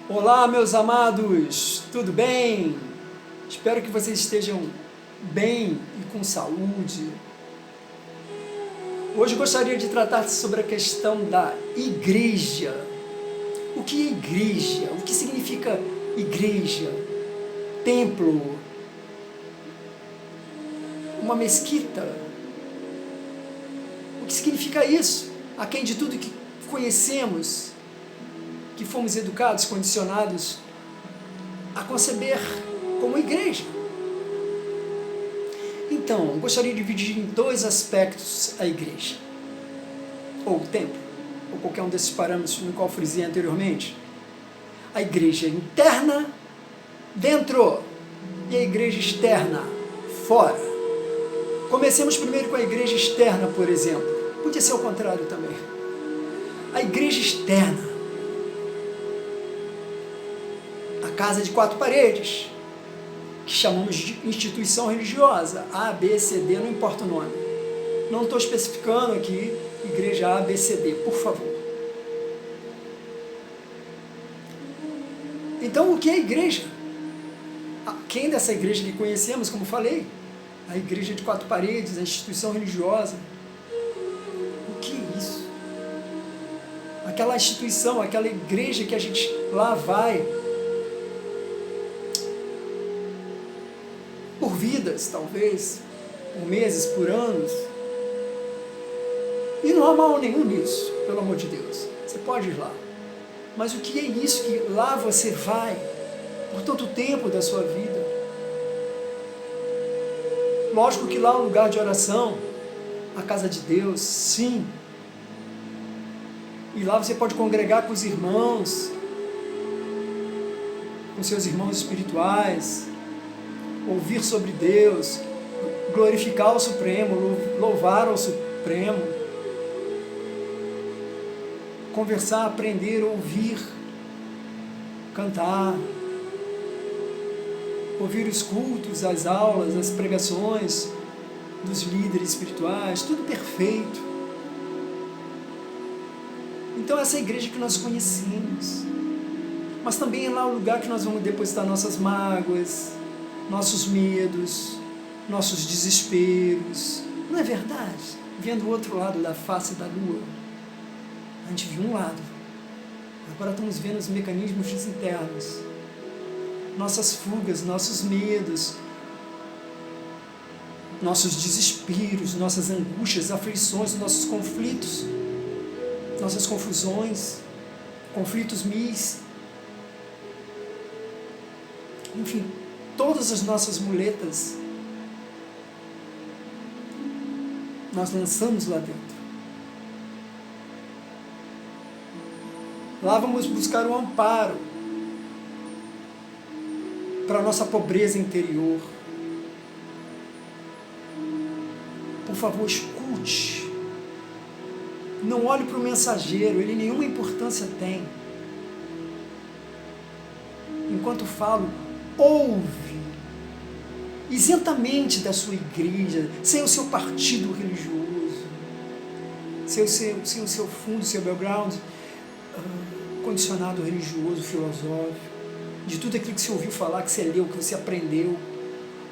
Olá, meus amados, tudo bem? Espero que vocês estejam bem e com saúde. Hoje gostaria de tratar sobre a questão da igreja. O que é igreja? O que significa igreja? Templo? Uma mesquita? O que significa isso? Aquém de tudo que conhecemos, que fomos educados, condicionados a conceber como igreja. Então, gostaria de dividir em dois aspectos a igreja, ou o templo, ou qualquer um desses parâmetros no qual frisei anteriormente. A igreja interna, dentro, e a igreja externa, fora. Comecemos primeiro com a igreja externa, por exemplo. Podia ser o contrário também. A igreja externa, a casa de quatro paredes, que chamamos de instituição religiosa, A, B, C, D, não importa o nome. Não estou especificando aqui igreja A, B, C, D, por favor. Então, o que é igreja? Quem dessa igreja que conhecemos, como falei, a igreja de quatro paredes, a instituição religiosa. O que é isso? Aquela instituição, aquela igreja que a gente lá vai por vidas, talvez, por meses, por anos. E não há mal nenhum nisso, pelo amor de Deus. Você pode ir lá. Mas o que é isso que lá você vai por tanto tempo da sua vida? Lógico que lá é um lugar de oração, a casa de Deus, sim. E lá você pode congregar com os irmãos, com seus irmãos espirituais, ouvir sobre Deus, glorificar o Supremo, louvar ao Supremo, conversar, aprender, ouvir, cantar, ouvir os cultos, as aulas, as pregações dos líderes espirituais, tudo perfeito. Então essa é a igreja que nós conhecemos, mas também é lá o lugar que nós vamos depositar nossas mágoas, nossos medos, nossos desesperos. Não é verdade? Vendo o outro lado da face da lua, a gente viu um lado, agora estamos vendo os mecanismos internos, nossas fugas, nossos medos, nossos desesperos, nossas angústias, aflições, nossos conflitos, nossas confusões, conflitos mis, enfim, todas as nossas muletas nós lançamos lá dentro. Lá vamos buscar o amparo para a nossa pobreza interior. Por favor, escute. Não olhe para o mensageiro, ele nenhuma importância tem. Enquanto falo, ouve, isentamente da sua igreja, sem o seu partido religioso, sem o seu fundo, seu background condicionado religioso, filosófico, de tudo aquilo que você ouviu falar, que você leu, que você aprendeu.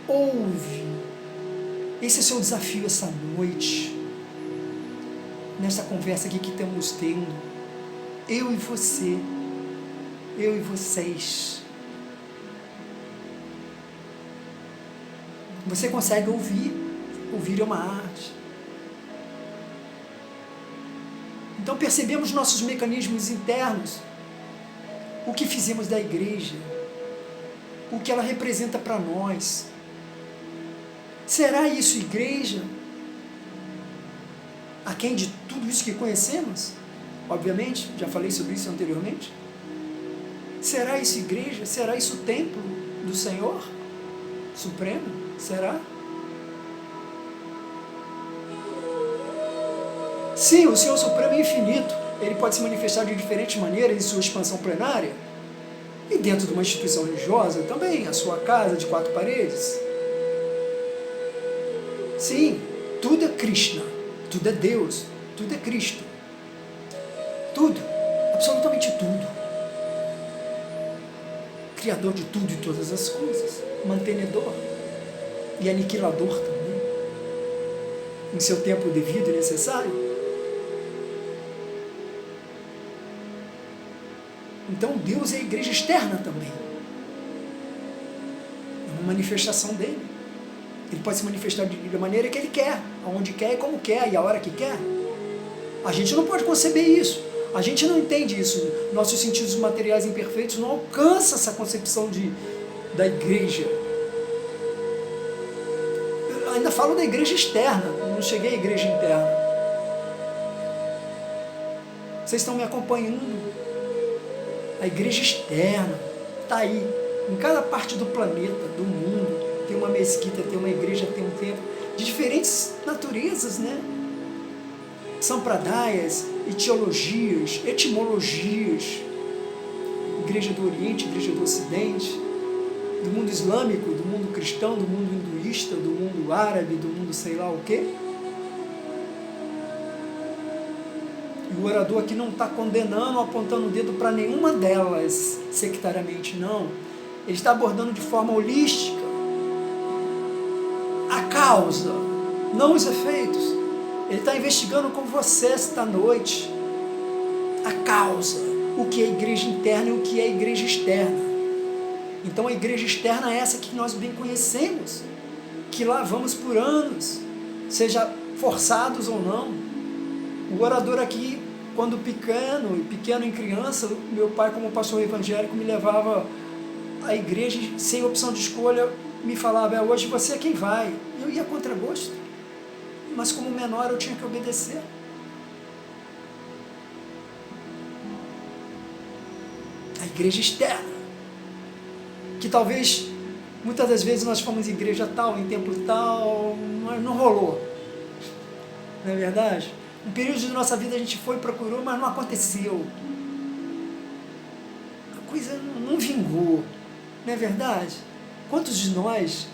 Ouve. Esse é o seu desafio essa noite, nessa conversa aqui que estamos tendo, eu e você, eu e vocês. Você consegue ouvir. Ouvir é uma arte. Então percebemos nossos mecanismos internos, o que fizemos da igreja, o que ela representa para nós. Será isso igreja? Aquém de tudo isso que conhecemos? Obviamente, já falei sobre isso anteriormente. Será isso igreja? Será isso templo do Senhor Supremo? Será? Sim, o Senhor Supremo é infinito. Ele pode se manifestar de diferentes maneiras em sua expansão plenária. E dentro de uma instituição religiosa também, a sua casa de quatro paredes. Sim, tudo é Krishna, tudo é Deus, tudo é Cristo. Tudo, absolutamente tudo. Criador de tudo e todas as coisas, mantenedor e aniquilador também, em seu tempo devido e necessário. Então Deus é a igreja externa também, é uma manifestação dele. Ele pode se manifestar da maneira que ele quer, aonde quer e como quer, e a hora que quer. A gente não pode conceber isso, a gente não entende isso, nossos sentidos materiais imperfeitos não alcançam essa concepção da igreja. Eu ainda falo da igreja externa, não cheguei à igreja interna. Vocês estão me acompanhando? A igreja externa está aí, em cada parte do planeta, do mundo, tem uma mesquita, tem uma igreja, tem um templo, de diferentes naturezas, né? Sampradayas, etiologias, etimologias, igreja do Oriente, igreja do Ocidente, do mundo islâmico, do mundo cristão, do mundo hinduísta, do mundo árabe, do mundo sei lá o quê. E o orador aqui não está condenando, apontando o dedo para nenhuma delas sectariamente, não. Ele está abordando de forma holística a causa, não os efeitos. Ele está investigando com você esta noite a causa, o que é a igreja interna e o que é a igreja externa. Então a igreja externa é essa que nós bem conhecemos, que lá vamos por anos, seja forçados ou não. O orador aqui, quando pequeno em criança, meu pai, como pastor evangélico, me levava à igreja sem opção de escolha, me falava, hoje você é quem vai. Eu ia contra gosto, mas como menor eu tinha que obedecer. A igreja externa, que talvez, muitas das vezes nós fomos em igreja tal, em templo tal, mas não rolou. Não é verdade? Um período de nossa vida a gente foi, procurou, mas não aconteceu. A coisa não vingou, não é verdade? Quantos de nós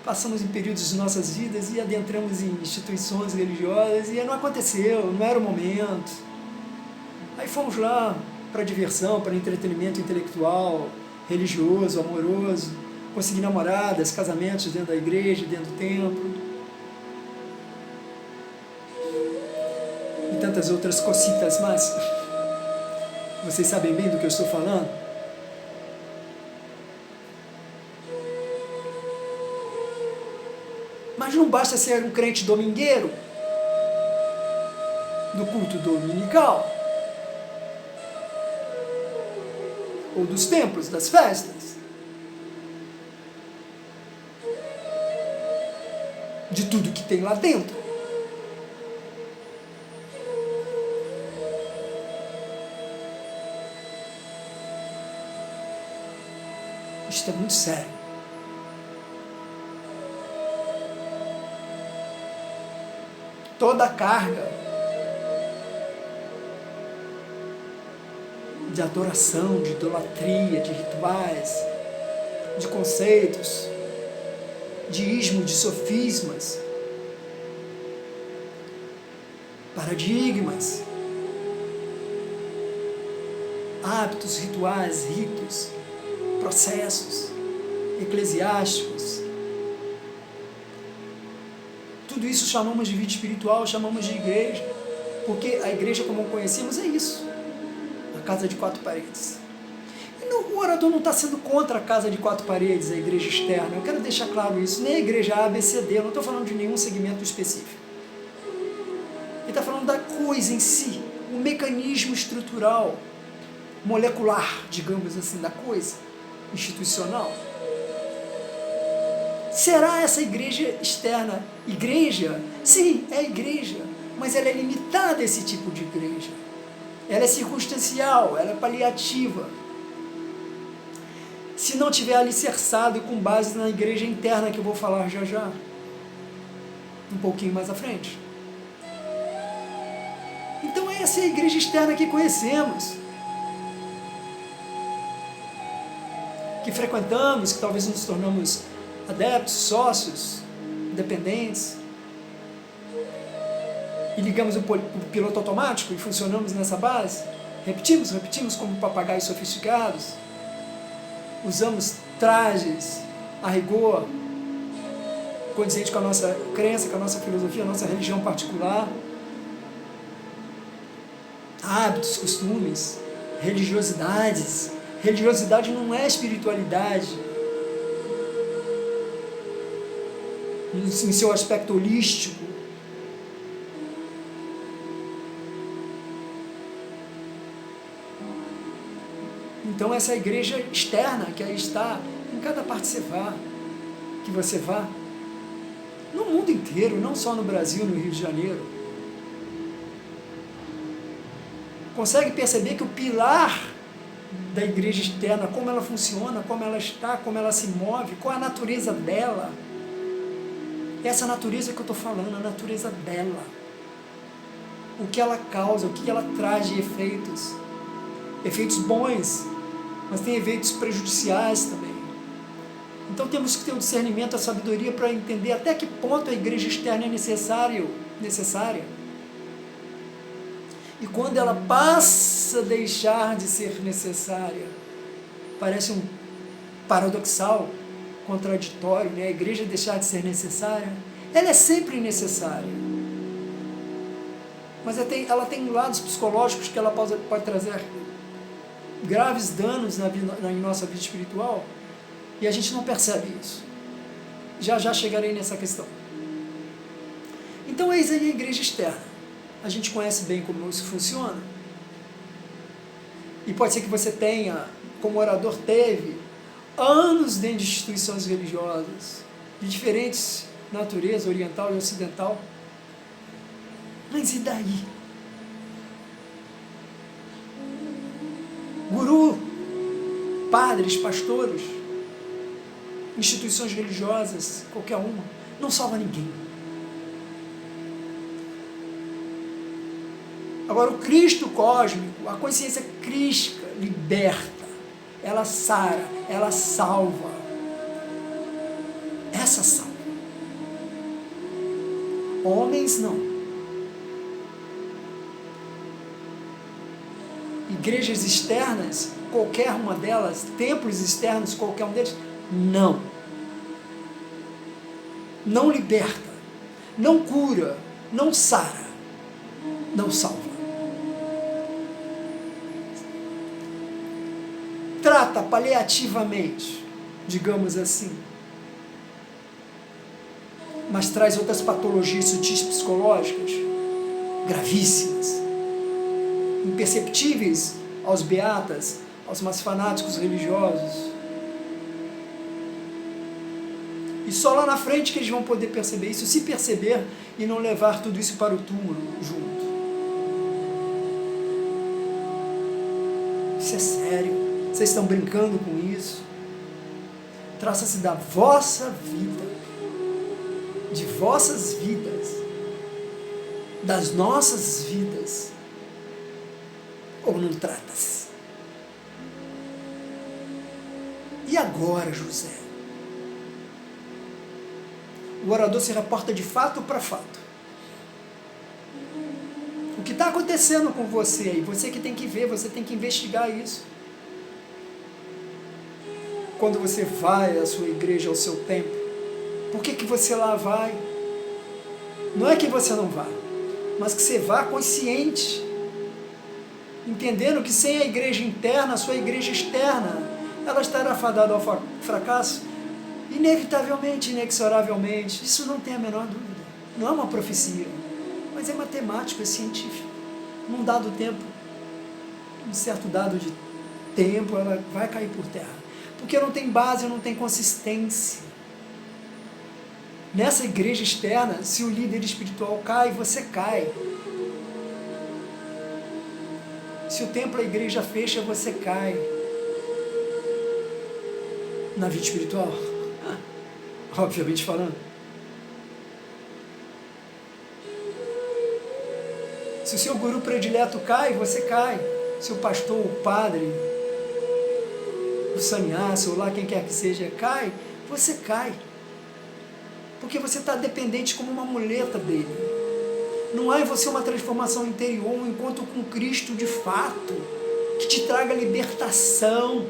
passamos em períodos de nossas vidas e adentramos em instituições religiosas e não aconteceu, não era o momento. Aí fomos lá para diversão, para entretenimento intelectual, religioso, amoroso, conseguir namoradas, casamentos dentro da igreja, dentro do templo. E tantas outras cositas mais. Vocês sabem bem do que eu estou falando? Mas não basta ser um crente domingueiro, do culto dominical, ou dos templos, das festas, de tudo que tem lá dentro. Isto é muito sério. Toda a carga de adoração, de idolatria, de rituais, de conceitos, de ismos, de sofismas, paradigmas, hábitos, rituais, ritos, processos eclesiásticos. Tudo isso chamamos de vida espiritual, chamamos de igreja, porque a igreja como conhecemos é isso, a casa de quatro paredes. E o orador não está sendo contra a casa de quatro paredes, a igreja externa, eu quero deixar claro isso, nem a igreja A, B, C, D, eu não estou falando de nenhum segmento específico. Ele está falando da coisa em si, o mecanismo estrutural, molecular, digamos assim, da coisa, institucional. Será essa igreja externa igreja? Sim, é igreja, mas ela é limitada a esse tipo de igreja. Ela é circunstancial, ela é paliativa. Se não tiver alicerçado com base na igreja interna, que eu vou falar já já, um pouquinho mais à frente. Então essa é a igreja externa que conhecemos, que frequentamos, que talvez nos tornamos adeptos, sócios, dependentes, e ligamos o piloto automático e funcionamos nessa base, repetimos como papagaios sofisticados. usamos trajes a rigor, condizente com a nossa crença, com a nossa filosofia, a nossa religião particular, hábitos, costumes, religiosidades. Religiosidade não é espiritualidade em seu aspecto holístico. Então essa é a igreja externa que aí está em cada parte que você vá, no mundo inteiro, não só no Brasil, no Rio de Janeiro. Consegue perceber que o pilar da igreja externa, como ela funciona, como ela está, como ela se move, qual a natureza dela? Essa natureza que eu estou falando, a natureza dela. O que ela causa, o que ela traz de efeitos. Efeitos bons, mas tem efeitos prejudiciais também. Então temos que ter o discernimento, a sabedoria para entender até que ponto a igreja externa é necessária. E quando ela passa a deixar de ser necessária, parece um paradoxal, contraditório, né? A igreja deixar de ser necessária, ela é sempre necessária. Mas ela tem lados psicológicos que ela pode trazer graves danos na nossa vida espiritual, e a gente não percebe isso. Já chegarei nessa questão. Então eis aí a igreja externa. A gente conhece bem como isso funciona. E pode ser que você tenha, como orador teve, anos dentro de instituições religiosas, de diferentes naturezas, oriental e ocidental. Mas e daí? Guru, padres, pastores, instituições religiosas, qualquer uma, não salva ninguém. Agora, o Cristo cósmico, a consciência crística, liberta, ela sara, ela salva. Essa salva. Homens não. Igrejas externas, qualquer uma delas, templos externos, qualquer um deles, não. Não liberta, não cura, não sara, não salva. Trata paliativamente, digamos assim, mas traz outras patologias sutis psicológicas gravíssimas, imperceptíveis aos beatas, aos mais fanáticos religiosos. E só lá na frente que eles vão poder perceber isso, se perceber e não levar tudo isso para o túmulo junto. Isso é sério. Vocês estão brincando com isso? Trata-se da vossa vida, de vossas vidas, das nossas vidas. Ou não trata-se? E agora, José? O orador se reporta de fato para fato. O que está acontecendo com você aí? Você que tem que ver, você tem que investigar isso. Quando você vai à sua igreja, ao seu templo, por que você lá vai? Não é que você não vá, mas que você vá consciente, entendendo que sem a igreja interna, a sua igreja externa, ela estará fadada ao fracasso, inevitavelmente, inexoravelmente. Isso não tem a menor dúvida. Não é uma profecia, mas é matemático, é científico. Num dado tempo, um certo dado de tempo, ela vai cair por terra. Porque não tem base, não tem consistência. Nessa igreja externa, se o líder espiritual cai, você cai. Se o templo, a igreja fecha, você cai. Na vida espiritual, obviamente falando. Se o seu guru predileto cai, você cai. Se o pastor, o padre, o sannyasi, ou lá quem quer que seja, cai, você cai. Porque você está dependente como uma muleta dele. Não há em você uma transformação interior, um encontro com Cristo de fato, que te traga libertação.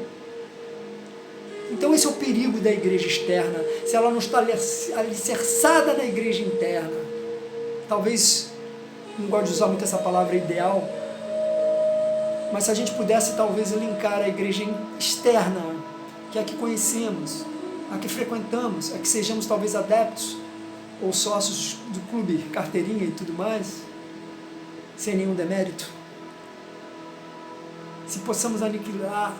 Então esse é o perigo da igreja externa, se ela não está alicerçada na igreja interna. Talvez, não gosto de usar muito essa palavra ideal, mas se a gente pudesse talvez linkar a igreja externa, que é a que conhecemos, a que frequentamos, a que sejamos talvez adeptos ou sócios do clube, carteirinha e tudo mais, sem nenhum demérito, se possamos aniquilar,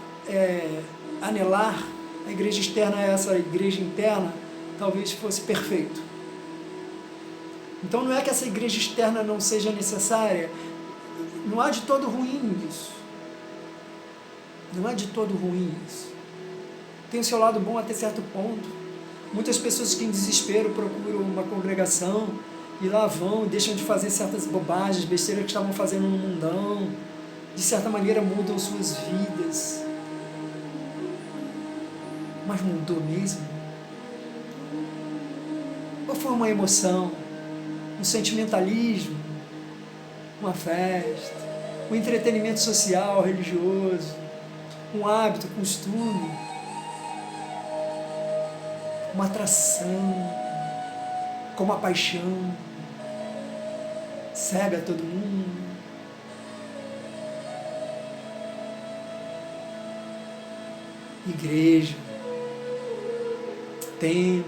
anelar a igreja externa a essa igreja interna, talvez fosse perfeito. Então não é que essa igreja externa não seja necessária, não há de todo ruim isso. Não é de todo ruim isso. Tem o seu lado bom até certo ponto. Muitas pessoas que em desespero procuram uma congregação e lá vão, deixam de fazer certas bobagens, besteiras que estavam fazendo no mundão, de certa maneira mudam suas vidas. Mas mudou mesmo? Ou foi uma emoção, um sentimentalismo, uma festa, um entretenimento social, religioso, um hábito, costume, uma atração, como a paixão, cega todo mundo? Igreja, tempo,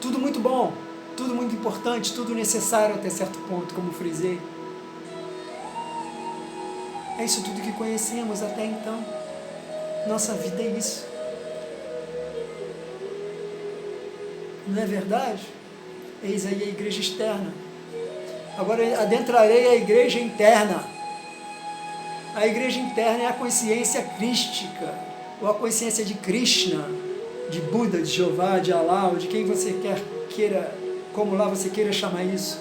tudo muito bom, tudo muito importante, tudo necessário até certo ponto, como frisei. É isso tudo que conhecemos até então. Nossa vida é isso. Não é verdade? Eis aí a igreja externa. Agora adentrarei a igreja interna. A igreja interna é a consciência crística, ou a consciência de Krishna, de Buda, de Jeová, de Alá, ou de quem você queira, como lá você queira chamar isso.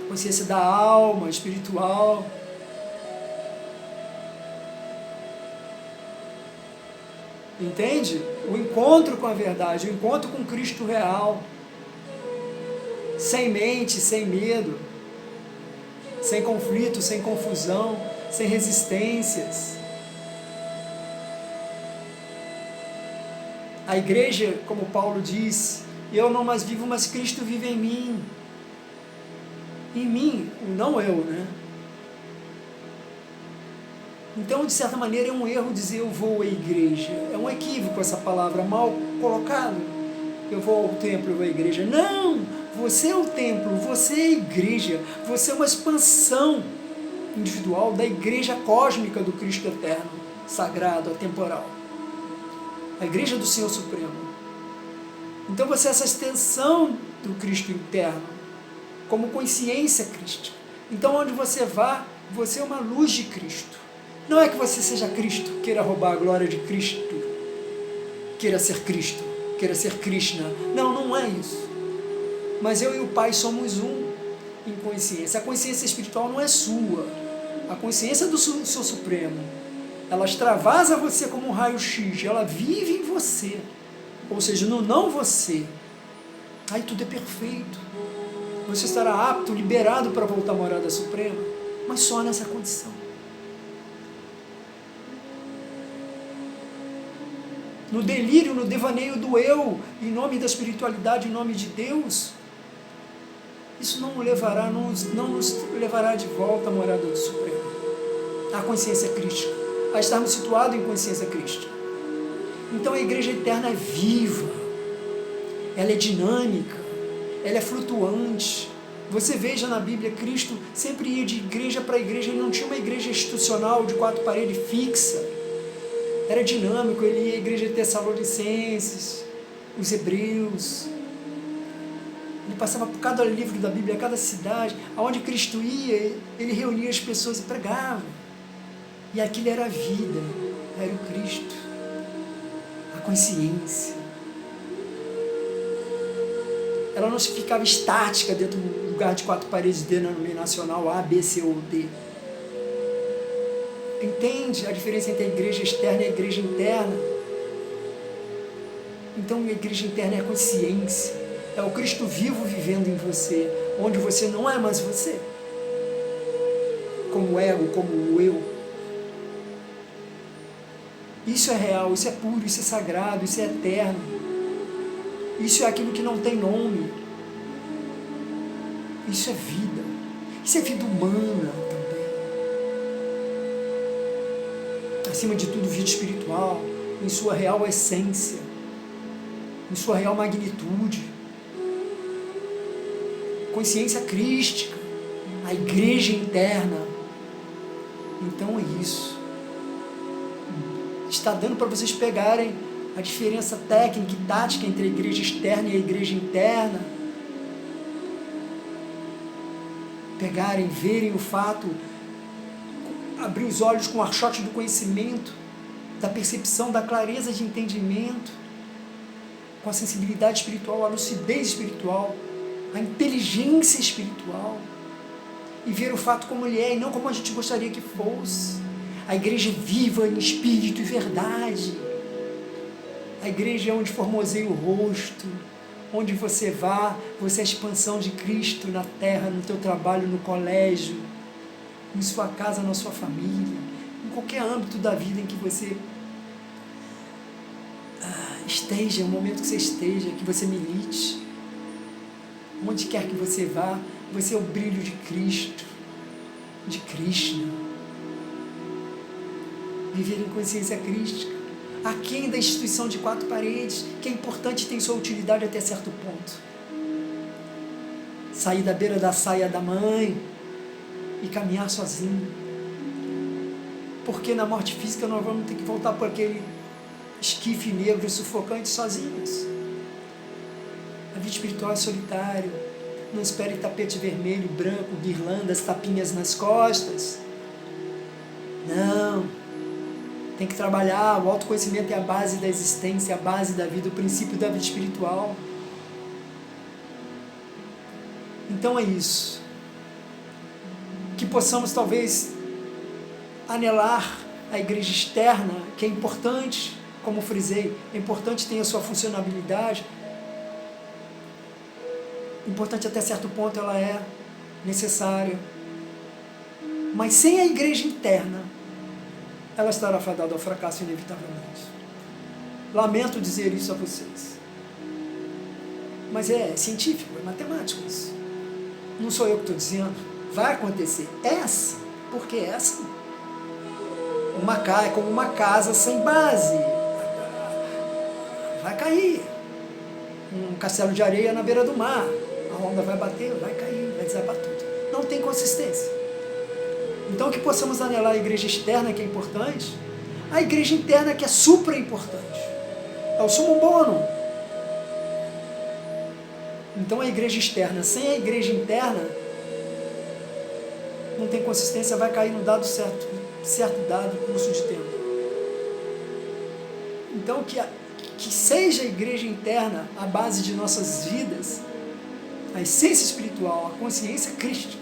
Consciência da alma, espiritual. Entende? O encontro com a verdade, o encontro com Cristo real. Sem mente, sem medo, sem conflito, sem confusão, sem resistências. A igreja, como Paulo diz, eu não mais vivo, mas Cristo vive em mim. Em mim, não eu, né? Então, de certa maneira, é um erro dizer eu vou à igreja. É um equívoco essa palavra, mal colocado. Eu vou ao templo, eu vou à igreja. Não! Você é o templo, você é a igreja. Você é uma expansão individual da igreja cósmica do Cristo eterno, sagrado, atemporal. A igreja do Senhor Supremo. Então você é essa extensão do Cristo interno, como consciência crística. Então onde você vá, você é uma luz de Cristo. Não é que você seja Cristo, queira roubar a glória de Cristo, queira ser Cristo, queira ser Krishna. Não, não é isso. Mas eu e o Pai somos um em consciência. A consciência espiritual não é sua. A consciência do Senhor Supremo, ela extravasa você como um raio-x, ela vive em você. Ou seja, no não você. Aí tudo é perfeito. Você estará apto, liberado para voltar à morada suprema, mas só nessa condição. No delírio, no devaneio do eu, em nome da espiritualidade, em nome de Deus, isso não nos levará de volta à morada do Supremo, à consciência crística, a estarmos situados em consciência crística. Então a igreja eterna é viva, ela é dinâmica, ela é flutuante. Você veja na Bíblia, Cristo sempre ia de igreja para igreja, ele não tinha uma igreja institucional de 4 paredes fixa. Era dinâmico, ele ia à igreja de Tessalonicenses, os hebreus. Ele passava por cada livro da Bíblia, cada cidade, aonde Cristo ia, ele reunia as pessoas e pregava. E aquilo era a vida, era o Cristo, a consciência. Ela não se ficava estática dentro do lugar de 4 paredes denominacional A, B, C ou D. Entende a diferença entre a igreja externa e a igreja interna? Então a igreja interna é a consciência, é o Cristo vivo vivendo em você, onde você não é mais você, como ego, como o eu. Isso é real, isso é puro, isso é sagrado, isso é eterno. Isso é aquilo que não tem nome. Isso é vida. Isso é vida humana também. Acima de tudo, vida espiritual, em sua real essência, em sua real magnitude. Consciência crística, a igreja interna. Então é isso. Está dando para vocês pegarem a diferença técnica e tática entre a igreja externa e a igreja interna. Pegarem, verem o fato, abrir os olhos com o archote do conhecimento, da percepção, da clareza de entendimento, com a sensibilidade espiritual, a lucidez espiritual, a inteligência espiritual, e ver o fato como ele é e não como a gente gostaria que fosse. A igreja viva em espírito e verdade. A igreja é onde formoseia o rosto, onde você vá, você é a expansão de Cristo na terra, no teu trabalho, no colégio, em sua casa, na sua família, em qualquer âmbito da vida em que você esteja, o momento que você esteja, que você milite, onde quer que você vá, você é o brilho de Cristo, de Krishna. Viver em consciência crística, aquém da instituição de quatro paredes, que é importante e tem sua utilidade até certo ponto. Sair da beira da saia da mãe e caminhar sozinho. Porque na morte física nós vamos ter que voltar por aquele esquife negro sufocante sozinhos. A vida espiritual é solitário. Não espere tapete vermelho, branco, guirlandas, tapinhas nas costas. Não. Tem que trabalhar. O autoconhecimento é a base da existência, a base da vida, o princípio da vida espiritual. Então é isso. Que possamos talvez anelar a igreja externa, que é importante, como frisei, é importante ter a sua funcionabilidade. Importante até certo ponto ela é necessária. Mas sem a igreja interna, ela estará fadada ao fracasso inevitavelmente. Lamento dizer isso a vocês. Mas é científico, é matemático isso. Não sou eu que estou dizendo. Vai acontecer. É assim. Porque é assim. É como uma casa sem base. Vai cair. Um castelo de areia na beira do mar. A onda vai bater, vai cair, vai desabar tudo. Não tem consistência. Então que possamos anelar a igreja externa, que é importante, a igreja interna, que é supra importante. É o sumo bono. Então a igreja externa, sem a igreja interna, não tem consistência, vai cair no dado certo dado curso de tempo. Então que seja a igreja interna a base de nossas vidas, a essência espiritual, a consciência crística.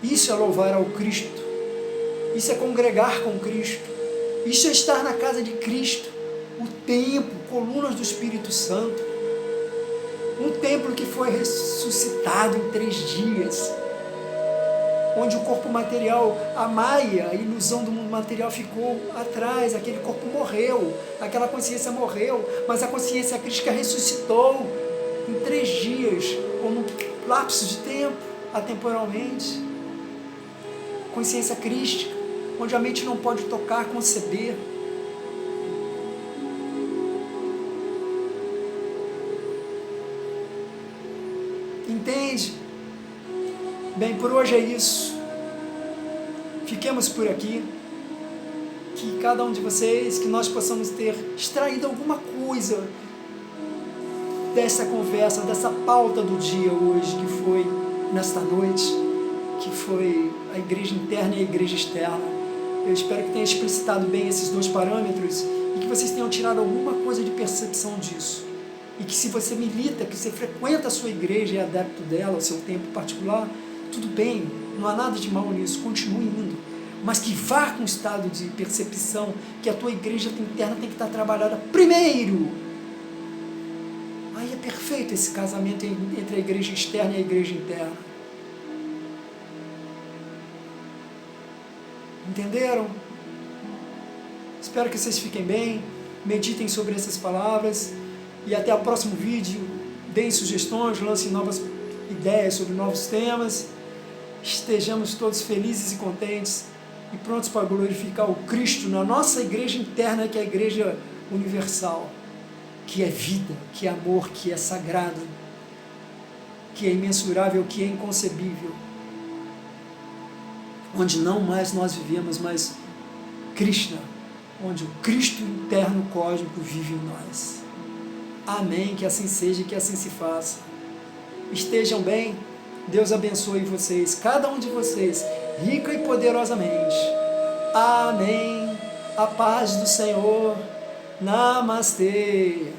Isso é louvar ao Cristo. Isso é congregar com Cristo. Isso é estar na casa de Cristo. O templo, colunas do Espírito Santo. Um templo que foi ressuscitado em 3 dias. Onde o corpo material, a maia, a ilusão do mundo material ficou atrás. Aquele corpo morreu. Aquela consciência morreu. Mas a consciência crística ressuscitou em 3 dias. Ou num lapso de tempo, atemporalmente. Consciência crística, onde a mente não pode tocar, conceber. Entende? Bem, por hoje é isso. Fiquemos por aqui. Que cada um de vocês, que nós possamos ter extraído alguma coisa dessa conversa, dessa pauta do dia hoje, que foi nesta noite, que foi a igreja interna e a igreja externa. Eu espero que tenha explicitado bem esses 2 parâmetros e que vocês tenham tirado alguma coisa de percepção disso. E que se você milita, que você frequenta a sua igreja e é adepto dela, o seu tempo particular, tudo bem, não há nada de mal nisso, continue indo. Mas que vá com um estado de percepção que a tua igreja interna tem que estar trabalhada primeiro. Aí é perfeito esse casamento entre a igreja externa e a igreja interna. Entenderam? Espero que vocês fiquem bem, meditem sobre essas palavras e até o próximo vídeo. Deem sugestões, lancem novas ideias sobre novos temas. Estejamos todos felizes e contentes e prontos para glorificar o Cristo na nossa igreja interna, que é a igreja universal, que é vida, que é amor, que é sagrado, que é imensurável, que é inconcebível, onde não mais nós vivemos, mas Krishna, onde o Cristo interno cósmico vive em nós. Amém, que assim seja e que assim se faça. Estejam bem, Deus abençoe vocês, cada um de vocês, rica e poderosamente. Amém. A paz do Senhor. Namastê.